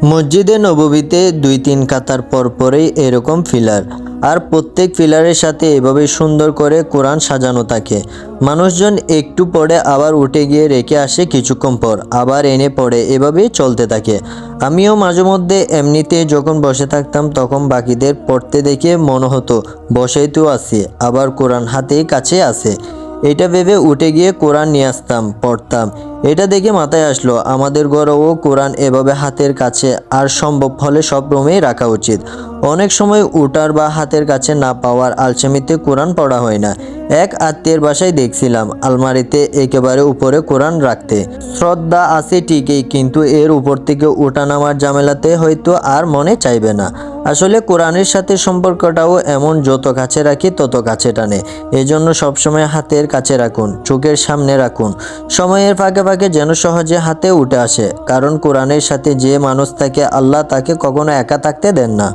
মসজিদে নববীতে ২-৩ কাতার পরপরই এরকম পিলার, আর প্রত্যেক পিলারের সাথে এভাবে সুন্দর করে কোরআন সাজানো থাকে। মানুষজন একটু পড়ে আবার উঠে গিয়ে রেখে আসে, কিছুক্ষণ পর আবার এনে পড়ে, এভাবেই চলতে থাকে। আমিও মাঝে মধ্যে এমনিতে যখন বসে থাকতাম তখন বাকিদের পড়তে দেখে মনে হতো বসেই তো আছি, আবার কোরআন হাতেই কাছে আছে। এটা ভেবে উঠে গিয়ে কোরআন নিয়ে আসতাম, পড়তাম। এটা দেখে মাথায় আসলো আমাদের ঘরেও কোরআন এভাবে হাতের কাছে আর সম্ভব হলে সব রুমেই রাখা উচিত। অনেক সময় উঠার বা হাতের কাছে না পাওয়ার আলসেমিতে কোরআন পড়া হয় না। এক আত্মীয়ের বাসায় দেখছিলাম আলমারিতে একেবারে উপরে কোরআন রাখতে। শ্রদ্ধা আছে ঠিকই, কিন্তু এর উপর থেকে ওঠা নামার ঝামেলাতে হয়তো আর মনে চাইবে না। আসলে কোরআনের সাথে সম্পর্কটাও এমন, যত কাছে রাখি তত কাছে টানে। এজন্য সবসময় হাতের কাছে রাখুন, চোখের সামনে রাখুন, সময়ের ফাঁকে ফাঁকে যেন সহজে হাতে উঠে আসে। কারণ কোরআনের সাথে যে মানুষ থাকে, আল্লাহ তাকে কখনো একা থাকতে দেন না।